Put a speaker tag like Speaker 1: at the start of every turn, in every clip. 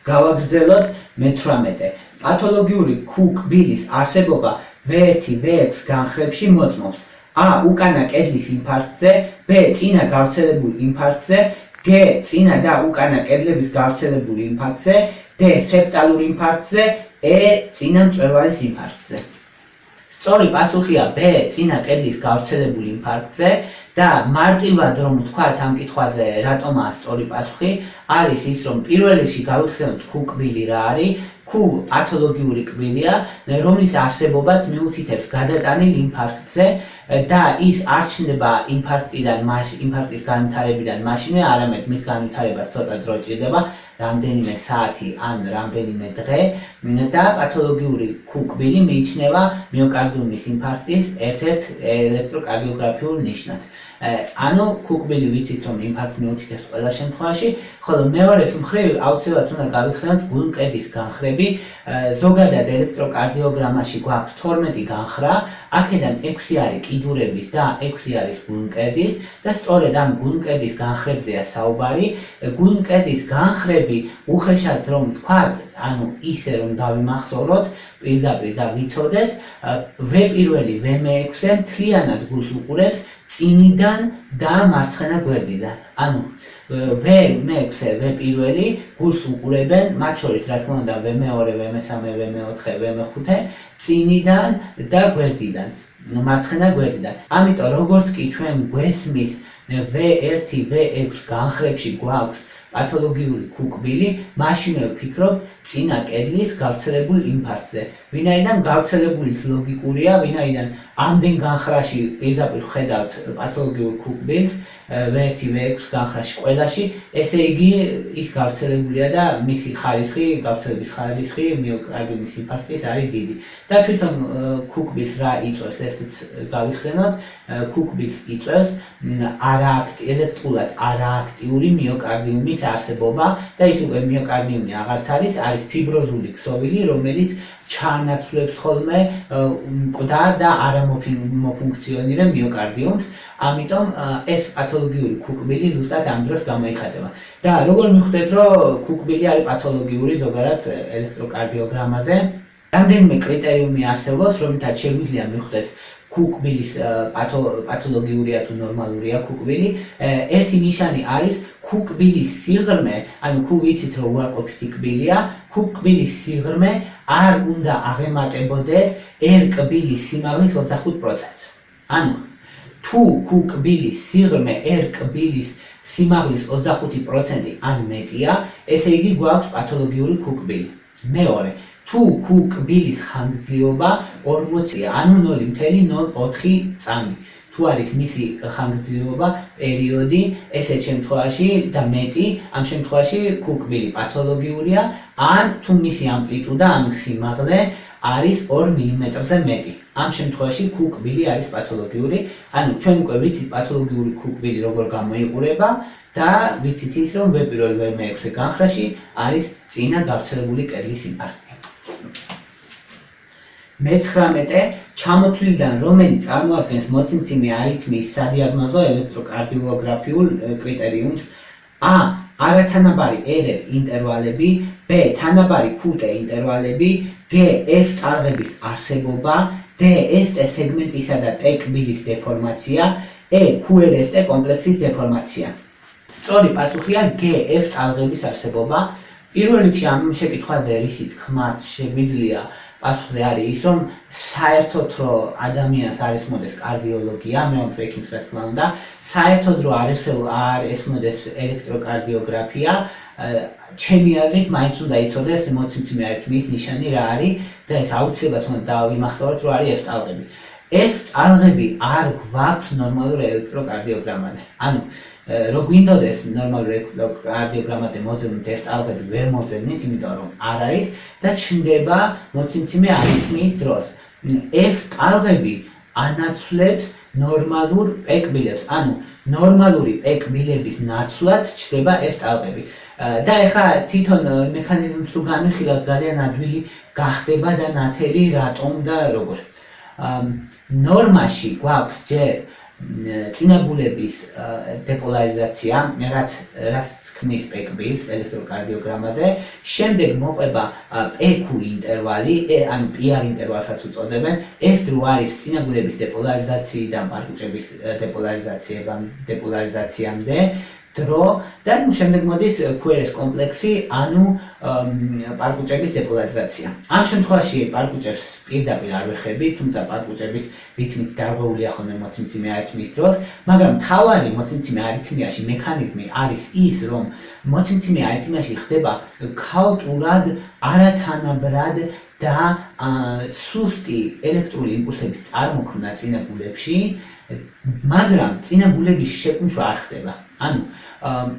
Speaker 1: გავაგრძელოთ მე-18. პათოლოგიური ქუგ-კბილის არსებობა V1, V6 განხრებში მოწმობს A. უკანა კედლის ინფარქტზე, B. წინა გავრცელებულ ინფარქტზე, G. წინა და უკანა კედლების გავრცელებულ ინფარქტზე, D. სეპტალურ ინფარქტზე, E. წინა მწვერვალის ინფარქტზე. სწორი პასუხია B. წინა კედლის გავრცელებულ ინფარქტზე და მარტივად რომ ვთქვათ ამ კითხვაზე რატომაა სწორი პასუხი, არის ის რომ პირველ რიგში გავიხსენოთ ქუგ-კბილი რა არის. ქუ პათოლოგიური კბილია, რომლის არსებობაც მიუთითებს გადატანილ ინფარქტზე და ის არ ჩნდება ინფარქტის განვითარებიდან მაშინვე, არამედ მის განვითარებას ცოტა დრო ჭირდება, რამდენიმე საათი ან რამდენიმე დღე და პათოლოგიური ქუგ-კბილი მიიჩნევა მიოკარდიუმის ინფარქტის ერთ-ერთ ელექტროკარდიოგრაფიულ ნიშნად. ანუ ქუგ-კბილი ვიცით რომ ინფარქტს მიუთითებს ყველა შემთხვევაში, ხოლო მეორეს მხრივ აუცილებლად უნდა გავიხსენოთ გულმკერდის განხრები. ზოგადად ელექტროკარდიოგრამაში გვაქვს 12 განხრა, აქედან 6 არის კიდურების და 6 არის გულმკერდის და სწორედ ამ გულმკერდის განხრებზეა საუბარი. გულმკერდის განხრები უხეშად რომ ვთქვათ, ანუ ისე რომ დავიმახსოვროთ, პირდაპირ და ვიცოდეთ, V1, V6 მთლიანად გულს უყურებს წინიდან და მარცხენა გვერდიდან. ანუ V6, V1 გულს უყურებენ, მათ შორის რა თქმა უნდა V2, V3, V4, V5 წინიდან და გვერდიდან, მარცხენა გვერდიდან. ამიტომ როგორც კი ჩვენ გვესმის V1, V6 განხრებში გვაქვს პათოლოგიური ქუგ-კბილი, მაშინვე ვფიქრობ წინა კედლის გავრცელებულ ინფარქტზე. ვინაიდან გავრცელებულის ლოგიკურია, ვინაიდან ამდენ განხრაში პირდაპირ ვხედავთ პათოლოგიურ ქუგ-კბილს, V1, V6 განხრაში ყველაში, ესე იგი ის გავრცელებულია და მისი გავრცელების ხარისხი მიოკარდიუმის ინფარქტის არის დიდი. და თვითონ ქუგ-კბილს რა იწვევს, ესეც გავიხსენოთ, ქუგ-კბილს იწვევს ელექტრულად არააქტიური მიოკარდიუმის არსებობა და ის უკვე მიოკარდიუმი აღარც არის ფიბროზული ქსოვილი, რომელიც ჩაანაცვლებს ხოლმე მკვდარ და არამოფუნქციონირ მიოკარდიუმს, ამიტომ ეს პათოლოგიური ქუგ-კბილი ზუსტად ამ დროს გამოიხატება. და როგორ მივხვდეთ, რომ ქუგ-კბილი არის პათოლოგიური ზოგადად ელექტროკარდიოგრამაზე, რამდენიმე კრიტერიუმი არსებობს, რომლითაც შეგვიძლია მივხვდეთ ქუგ-კბილის პათოლოგიურია თუ ნორმალურია ქუგ-კბილი. ერთი ნიშანი არის ქუგ-კბილის სიღრმე, ანუ ქუ ვიცით რომ უარყოფითი კბილია, ქუგ-კბილის სიღრმე არ უნდა აღემატებოდეს R-კბილის სიმაღლის 25%-ს. ანუ თუ ქუგ-კბილის სიღრმე R-კბილის სიმაღლის 25% ან მეტია, ესე იგი გვაქვს პათოლოგიური ქუგ-კბილი. მეორე, თუ ქუგ-კბილის ხანგრძლივობა 40-ია, ანუ 0.04 წამი. თუ არის მისი ხანგრძლივობა პერიოდი, ესეთ შემთხვევაში და მეტი, ამ შემთხვევაში ქუგ-კბილი პათოლოგიურია, ან თუ მისი ამპლიტუდა, ანუ სიმაღლე არის 2 მმ-ზე მეტი. ამ შემთხვევაში ქუგ-კბილი არის პათოლოგიური, ანუ ჩვენ უკვე ვიცით პათოლოგიური ქუგ-კბილი როგორ გამოიყურება და ვიცით ის რომ V1, V6 განხრაში არის წინა გავრცელებული კედლის ინფარქტი. მე-19 ჩამოთვლიდან, რომელიც წარმოადგენს მოციმციმე არითმიის სადიაგნოზო ელექტროკარდიოგრაფიულ კრიტერიუმს. A. არათანაბარი RR ინტერვალები, B. თანაბარი QT ინტერვალები, G. F ტალღების არსებობა, D. ST სეგმენტისა და T კბილის დეფორმაცია, E. QRST კომპლექსის დეფორმაცია. სწორი პასუხია G. F ტალღების არსებობა. პირველ რიგში ამ შეკითხვაზე რისი თქმაც შეგვიძლია პასუხი არის ის, რომ საერთოდ რომ ადამიანს არ ესმოდეს კარდიოლოგია, მეომარ ექიმს რა თქმა უნდა, საერთოდ რომ არ ესმოდეს ელექტროკარდიოგრაფია, ჩემი აზრით მაინც უნდა იცოდეს მოციმციმე არითმიის ნიშანი რა არის და ეს აუცილებლად უნდა დავიმახსოვროთ, რომ არის F ტალღები. F ტალღები არ გვაქვს ნორმალურ ელექტროკარდიოგრამაზე. ანუ რო გვინდოდეს ნორმალურ ელექტროკარდიოგრამაზე მოძებნით F ტალღები ვერ მოძებნით, იმიტომ რომ არ არის და ჩნდება მოციმციმე არითმიის დროს. F ტალღები ანაცვლებს ნორმალურ P კბილებს, ანუ ნორმალური P კბილების ნაცვლად ჩნდება F ტალღები. და ეხლა თვითონ მექანიზმს თუ განვიხილავთ, ძალიან ადვილი გახდება და ნათელი რატომ და როგორ. ნორმაში გვაქვს ჯერ წინაგულების დეპოლარიზაცია, რაც ქმნის პეკბილს ელექტროკარდიოგრამაზე, შემდეგ მოყვება PQ ინტერვალი, ანუ PR ინტერვალსაც უწოდებენ, ეს დრო არის წინაგულების დეპოლარიზაციიდან პარკუჭების დეპოლარიზაციამდე დრო და შემდეგ მოდის QRS კომპლექსი, ანუ პარკუჭების დეპოლარიზაცია. ამ შემთხვევაში პარკუჭებს პირდაპირ არ ვეხები, თუმცა პარკუჭების რითმით დარღვეულია ხოლმე მოციმციმე არითმიის დროს, მაგრამ მთავარი მოციმციმე არითმიაში მექანიზმი არის ის, რომ მოციმციმე არითმიაში ხდება ქაოტურად, არათანაბრად და სუსტი ელექტრული იმპულსების წარმოქმნა წინაგულებში, მაგრამ წინაგულების შეკუმშვა არ ხდება. ანუ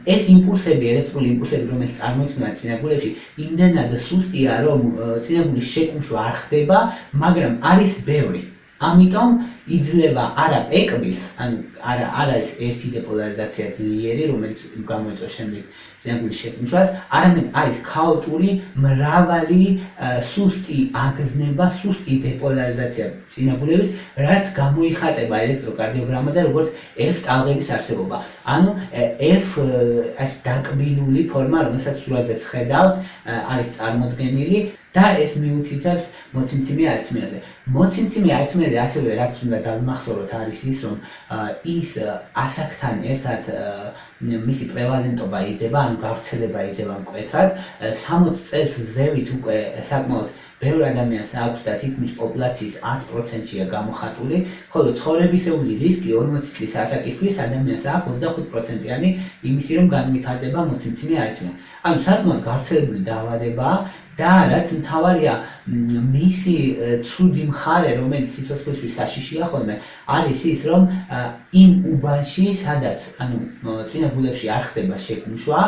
Speaker 1: ეს იმპულსები, ელექტრული იმპულსები, რომელიც წარმოიქმნება წინაგულებში, იმდენად სუსტია, რომ წინაგულის შეკუმშვა არ ხდება, მაგრამ არის ბევრი. ამიტომ იძლევა არა პეკბილს, ანუ არ არის ერთი დეპოლარიზაცია ძლიერი, რომელიც გამოიწვევს შემდეგ წინაგულის შეკუმშვას, არამედ არის ქაოტური, მრავალი სუსტი აგზნება, სუსტი დეპოლარიზაცია წინაგულების, რაც გამოიხატება ელექტროკარდიოგრამაზე, როგორც F ტალღების არსებობა. ანუ F ეს დაკბილული ფორმა, რომელსაც სურათზეც ხედავთ, არის წარმოდგენილი და ეს მიუთითებს მოციმციმე არითმიაზე. მოციმციმე არითმიაზე ასევე რაც უნდა დავიმახსოვროთ არის ის, რომ ის ასაკთან ერთად მისი პრევალენტობა იზრდება, ანუ გავრცელება იზრდება მკვეთრად. 60 წელს ზევით უკვე საკმაოდ ბევრ ადამიანს აქვს და თითქმის პოპულაციის 10%-ია გამოხატული, ხოლო ცხოვრებისეული რისკი 40 წლის ასაკისთვის ადამიანს აქვს 25%-იანი იმისი, რომ განვითარდება მოციმციმე არითმია. ანუ საკმაოდ გავრცელებული დაავადებაა და რაც მთავარია, მისი ცუდი მხარე, რომელიც სიცოცხლისთვის საშიშია ხოლმე, არის ის, რომ იმ უბანში, სადაც ანუ წინაგულებში არ ხდება შეკუმშვა,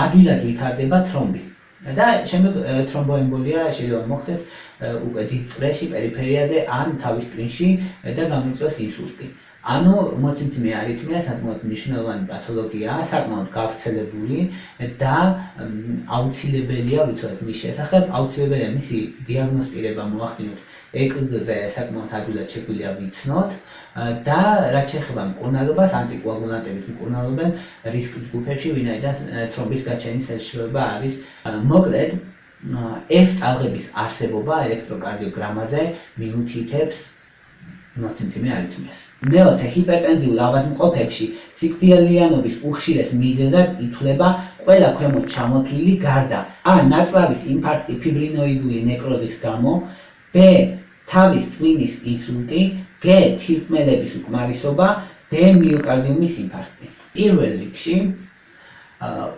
Speaker 1: ადვილად ვითარდება თრომბი. და შემდეგ თრომბოემბოლია შეიძლება მოხდეს უკვე დიდ წრეში, პერიფერიაზე ან თავის ტვინში და გამოიწვევს ინსულტი. ანუ მოციმციმე არითმია საკმაოდ მნიშვნელოვანი პათოლოგიაა, საკმაოდ გავრცელებული და აუცილებელია ვიცოდეთ მის შესახებ, აუცილებელია მისი დიაგნოსტირება მოახდინოთ EKG-ზე საკმაოდ ადვილად შეგვიძლია ვიცნოთ და რაც შეეხება მკურნალობას, ანტიკოაგულანტების მკურნალობენ რისკ ჯგუფებში, ვინაიდან თრომბის გაჩენის საშიშროება არის. მოკლედ, F ტალღების არსებობა ელექტროკარდიოგრამაზე მიუთითებს მოციმციმე არითმიას. მეოცე, ჰიპერტენზიულ ავადმყოფებში სიკვდილიანობის უხშირეს მიზეზად ითვლება ყველა ქვემოთ ჩამოთვლილი გარდა A. ნაწლავის ინფარქტი ფიბრინოიდული ნეკროზის გამო, B. თავის ტვინის ინსულტი, G. თირკმელების უკმარისობა, D. მიოკარდიუმის ინფარქტი. პირველ რიგში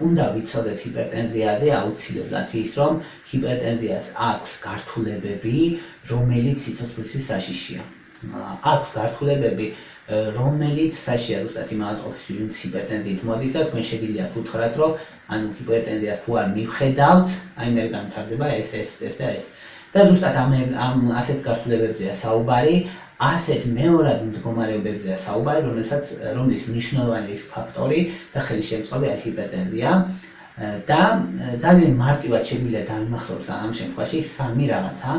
Speaker 1: უნდა ვიცოდეთ ჰიპერტენზიაზე აუცილებლად ის, რომ ჰიპერტენზიას აქვს გართულებები, რომელიც სიცოცხლისთვის საშიშია. აქვს გართულებები, რომელიც საშიშია ზუსტად იმავადყოფის ვინც ჰიპერტენზიით მოდის და თქვენ შეგიძლიათ უთხრათ, რომ ანუ ჰიპერტენზიას თუ არ მივხედავთ, აი მე განვითარდება ეს და ეს. და ზუსტად ამ ასეთ გართულებებზეა საუბარი, ასეთ მეორად მდგომარეობებზეა საუბარი, რომლის მნიშვნელოვანი რისკ ფაქტორი და ხელისშემწყობი არის ჰიპერტენზია და ძალიან მარტივად შეგვიძლია დავიმახსოვროთ ამ შემთხვევაში სამი რაღაცა.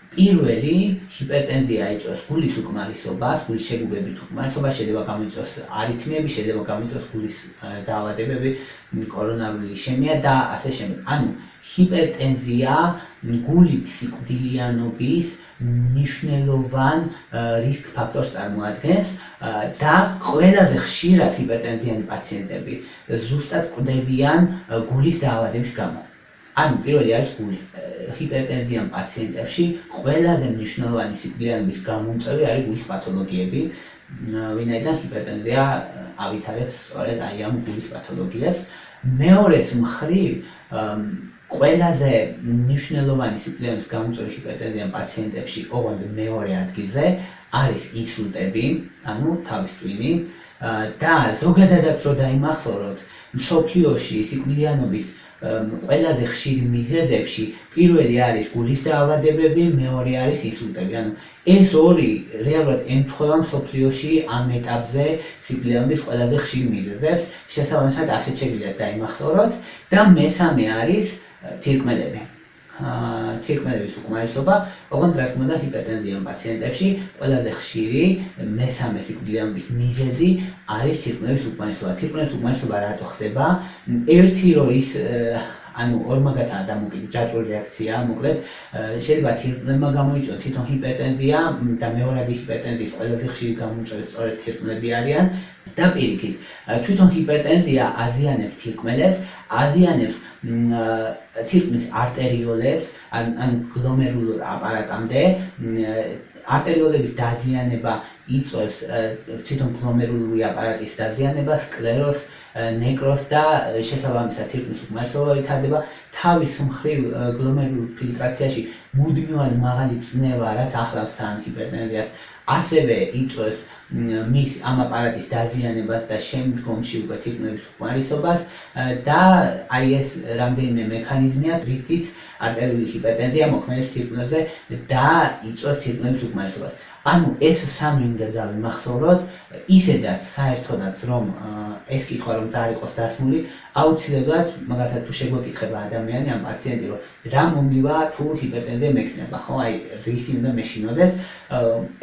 Speaker 1: პირველი, ჰიპერტენზია იწვევს გულის უკმარისობას, გულის შეგუბებით უკმარისობას, შეიძლება გამოიწვევს არითმიები, შეიძლება გამოიწვევს გულის დაავადებები, კორონარული ისემია და ასე შემდეგ. ანუ ჰიპერტენზია გულის სიკვდილიანობის მნიშვნელოვან რისკ ფაქტორს წარმოადგენს და ყველაზე ხშირად ჰიპერტენზიანი პაციენტები ზუსტად კვდებიან გულის დაავადების გამო. ანუ პირველი არის გული. ჰიპერტენზიან პაციენტებში ყველაზე მნიშვნელოვანი სიკვდილიანობის გამომწვევი არის გულის პათოლოგიები, ვინაიდან ჰიპერტენზია ავითარებს სწორედ აი ამ გულის პათოლოგიებს. მეორეს მხრივ, ყველაზე მნიშვნელოვანი სიკვდილიანობის გამომწვევი ჰიპერტენზიან პაციენტებში, ოღონდ მეორე ადგილზე არის ინსულტები, ანუ თავის ტვინი და ზოგადადაც რო დაიმახსოვროთ, მსოფლიოში სიკვდილიანობის ყველაზე ხშირი მიზეზებში პირველი არის გულის დაავადებები, მეორე არის ინსულტები. ანუ ეს ორი რეალურად ემთხვევა მსოფლიოში ამ ეტაპზე სიკვდილიანობის ყველაზე ხშირ მიზეზებს, შესაბამისად ასეთ შეგვიძლიათ დაიმახსოვროთ და მესამე არის თირკმელები. თირკმელების უკმარისობა, ოღონდ რა თქმა უნდა ჰიპერტენზიამ პაციენტებში ყველაზე ხშირი მესამე სიკვდილიანობის მიზეზი არის თირკმელების უკმარისობა. თირკმელების უკმარისობა რატო ხდება? ერთი რო ის ანუ ორმაგათაა დამოკიდებული ჯაჭვური რეაქცია, მოკლედ შეიძლება თირკმლებმა გამოიწვიოს თვითონ ჰიპერტენზია და მეორადი ჰიპერტენზიის ყველაზე ხშირი გამომწვევი სწორედ თირკმლები არიან. და პირიქით, თვითონ ჰიპერტენზია აზიანებს თირკმელებს, აზიანებს თირკმლის არტერიოლებს, ან გლომერულურ აპარატამდე, არტერიოლების დაზიანება იწვევს თვითონ გლომერულური აპარატის დაზიანებას, სკლეროზს, ნეკროზს და შესაბამისად თირკმლის უკმარისობა ვითარდება. თავის მხრივ გლომერულ ფილტრაციაში მუდმივად მაღალი წნევა, რაც ახლავს თან ჰიპერტენზიას, ასევე იწვევს მის ამ აპარატის დაზიანებას და შემდგომში უკვე თირკმლების უკმარისობას და აი ეს რამდენიმე მექანიზმია, რითიც არტერიული ჰიპერტენზია მოქმედებს თირკმლებზე და იწვევს თირკმლების უკმარისობას. ანუ ეს სამი უნდა დავიმახსოვროთ, ისედაც საერთოდაც რომ ეს კითხვა რომ ძალიან იყოს დასმული, აუცილებლად მაგალითად თუ შეგვეკითხება ადამიანი ან პაციენტი რომ რა მომდივა თუ ჰიპერტენზია მექნება, ხო, აი რისი უნდა მეშინოდეს,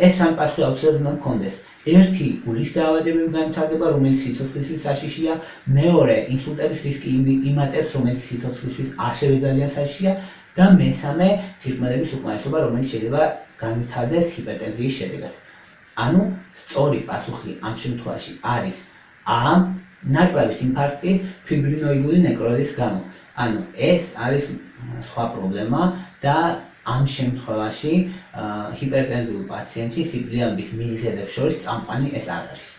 Speaker 1: ეს სამი პასუხი აუცილებლად უნდა გქონდეს. ერთი გულის დაავადებები განვითარდება, რომელიც სიცოცხლისთვის საშიშია, მეორე ინსულტების რისკი იმატებს, რომელიც სიცოცხლისთვის ასევე ძალიან საშიშია და მესამე თირკმელების უკმარისობა, რომელიც შეიძლება განვითარდეს ჰიპერტენზიის შედეგად. ანუ სწორი პასუხი ამ შემთხვევაში არის A, ნაწლავის ინფარქტის ფიბრინოიდული ნეკროზის გამო. ანუ ეს არის სხვა პრობლემა და ამ შემთხვევაში ჰიპერტენზიულ პაციენტში სიკვდილიანობის მიზეზებს შორის წამყვანი ეს არ არის.